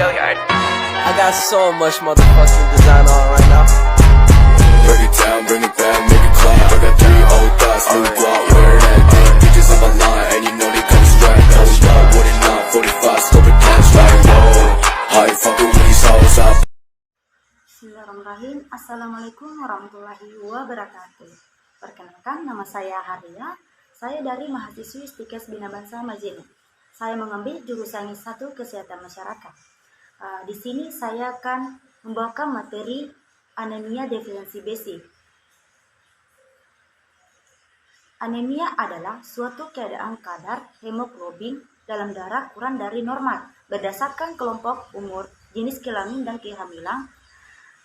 I got so much motherfucking design on right now. Break it down, bring it back, make it clap. I got 3 old thoughts, new block, wear that thing. Bitches on my line, and you know they come straight. Hold up, what it not, 45, scope it down, like whoa. How you fucking with these hoes up? Bismillahirrahmanirrahim. Assalamualaikum warahmatullahi wabarakatuh. Perkenalkan, nama saya Haria. Saya dari mahasiswi Stikes Bina Bangsa Majene. Saya mengambil jurusan S1 Kesehatan Masyarakat. Di sini saya akan membawakan materi anemia defisiensi besi. Anemia adalah suatu keadaan kadar hemoglobin dalam darah kurang dari normal berdasarkan kelompok umur, jenis kelamin, dan kehamilan.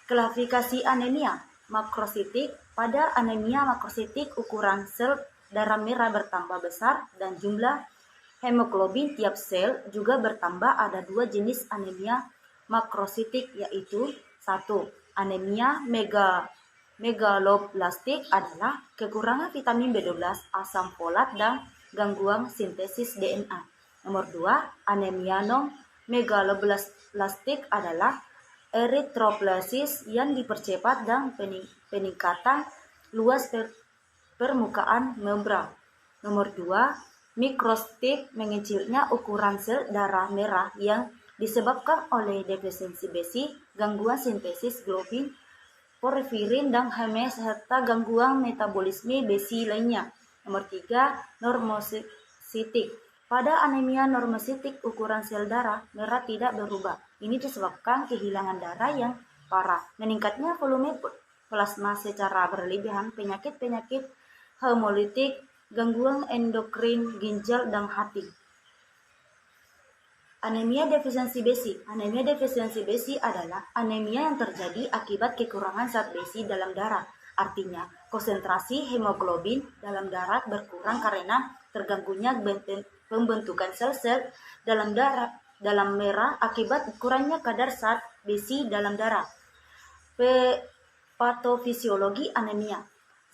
Klasifikasi anemia makrositik. Pada anemia makrositik, ukuran sel darah merah bertambah besar dan jumlah hemoglobin tiap sel juga bertambah. Ada 2 jenis anemia makrositik, yaitu 1. Anemia megaloblastik adalah kekurangan vitamin B12, asam folat, dan gangguan sintesis DNA. Nomor 2. Anemia non megaloblastik adalah eritroplasis yang dipercepat dan peningkatan luas permukaan membran. Nomor 2. Mikrostik, mengecilnya ukuran sel darah merah yang disebabkan oleh defisiensi besi, gangguan sintesis globin, porfirin, dan HMS, serta gangguan metabolisme besi lainnya. Nomor 3. Normositik. Pada anemia normositik, ukuran sel darah merah tidak berubah. Ini disebabkan kehilangan darah yang parah, meningkatnya volume plasma secara berlebihan, penyakit-penyakit hemolitik, gangguan endokrin, ginjal, dan hati. Anemia defisiensi besi. Anemia defisiensi besi adalah anemia yang terjadi akibat kekurangan zat besi dalam darah. Artinya, konsentrasi hemoglobin dalam darah berkurang karena terganggunya pembentukan sel-sel dalam merah akibat kurangnya kadar zat besi dalam darah. Patofisiologi anemia.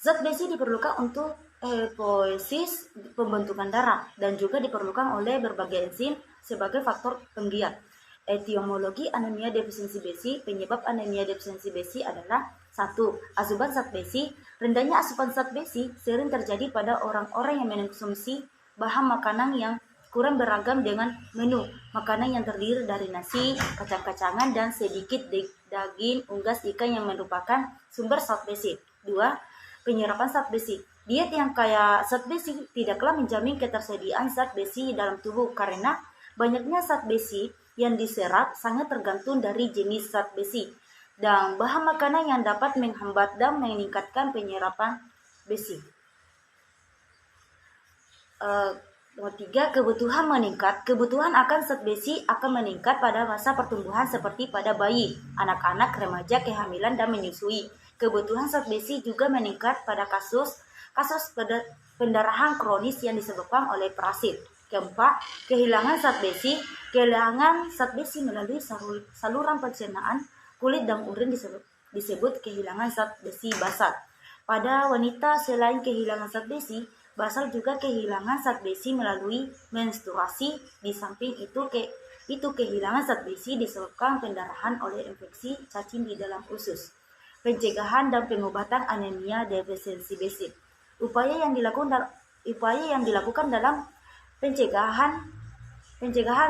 Zat besi diperlukan untuk hemolisis, pembentukan darah, dan juga diperlukan oleh berbagai enzim sebagai faktor penggiat. Etiologi anemia defisiensi besi. Penyebab anemia defisiensi besi adalah 1. Asupan zat besi. Rendahnya asupan zat besi sering terjadi pada orang-orang yang mengkonsumsi bahan makanan yang kurang beragam dengan menu makanan yang terdiri dari nasi, kacang-kacangan, dan sedikit daging, unggas, ikan yang merupakan sumber zat besi. 2. Penyerapan zat besi. Diet yang kaya zat besi tidaklah menjamin ketersediaan zat besi dalam tubuh karena banyaknya zat besi yang diserap sangat tergantung dari jenis zat besi dan bahan makanan yang dapat menghambat dan meningkatkan penyerapan besi. Nomor 3. Kebutuhan meningkat. Kebutuhan akan zat besi akan meningkat pada masa pertumbuhan seperti pada bayi, anak-anak, remaja, kehamilan, dan menyusui. Kebutuhan zat besi juga meningkat pada kasus pendarahan kronis yang disebabkan oleh parasit. Keempat, kehilangan zat besi. Kehilangan zat besi melalui saluran pencernaan kulit dan urin disebut kehilangan zat besi basal. Pada wanita, selain kehilangan zat besi, basal juga kehilangan zat besi melalui menstruasi. Di samping itu kehilangan zat besi disebabkan pendarahan oleh infeksi cacing di dalam usus. Pencegahan dan pengobatan anemia defisiensi besi. Upaya yang dilakukan dalam pencegahan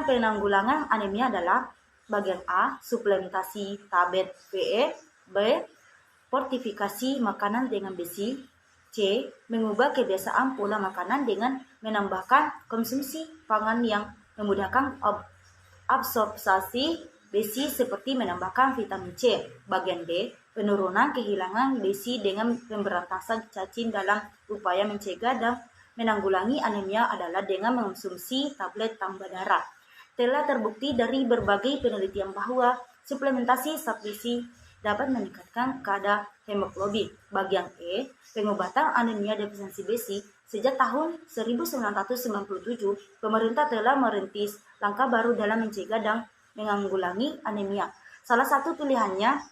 penanggulangan anemia adalah bagian A. Suplementasi tablet PE. B. Fortifikasi makanan dengan besi. C. Mengubah kebiasaan pola makanan dengan menambahkan konsumsi pangan yang memudahkan absorpsi besi seperti menambahkan vitamin C. Bagian D. Penurunan kehilangan besi dengan pemberantasan cacing. Dalam upaya mencegah dan menanggulangi anemia adalah dengan mengonsumsi tablet tambah darah. Telah terbukti dari berbagai penelitian bahwa suplementasi zat besi dapat meningkatkan kadar hemoglobin. Bagian E. Pengobatan anemia defisiensi besi. Sejak tahun 1997, pemerintah telah merintis langkah baru dalam mencegah dan menanggulangi anemia. Salah satu pilihannya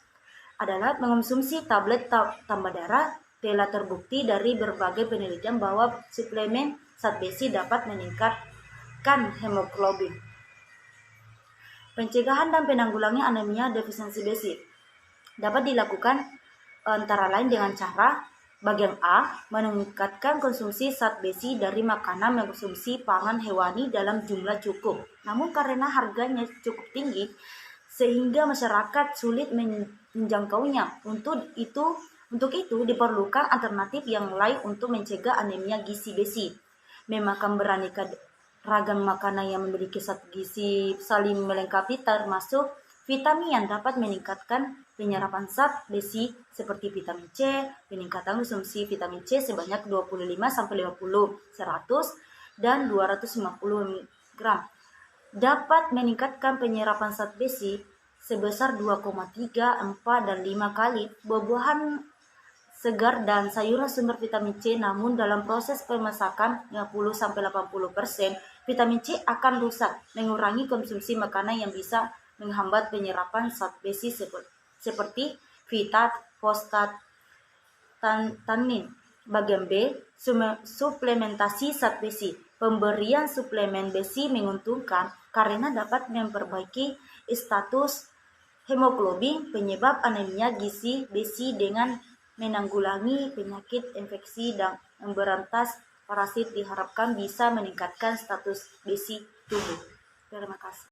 adalah mengonsumsi tablet tambah darah. Telah terbukti dari berbagai penelitian bahwa suplemen zat besi dapat meningkatkan hemoglobin. Pencegahan dan penanggulangan anemia defisiensi besi dapat dilakukan antara lain dengan cara bagian A, meningkatkan konsumsi zat besi dari makanan mengkonsumsi pangan hewani dalam jumlah cukup. Namun karena harganya cukup tinggi, sehingga masyarakat sulit menjangkaunya. Untuk itu diperlukan alternatif yang lain untuk mencegah anemia gizi besi. Memakan beraneka ragam makanan yang memiliki zat gizi saling melengkapi, termasuk vitamin yang dapat meningkatkan penyerapan zat besi seperti vitamin C. Peningkatan konsumsi vitamin C sebanyak 25-50, 100 dan 250 gram dapat meningkatkan penyerapan zat besi sebesar 2,3, 4, dan 5 kali. Buah-buahan segar dan sayuran sumber vitamin C, namun dalam proses pemasakan 50-80% vitamin C akan rusak, mengurangi konsumsi makanan yang bisa menghambat penyerapan zat besi seperti fitat, fosfat, tanin. Bagian B, suplementasi zat besi. Pemberian suplemen besi menguntungkan karena dapat memperbaiki status hemoglobin, penyebab anemia gizi besi dengan menanggulangi penyakit infeksi dan memberantas parasit, diharapkan bisa meningkatkan status besi tubuh. Terima kasih.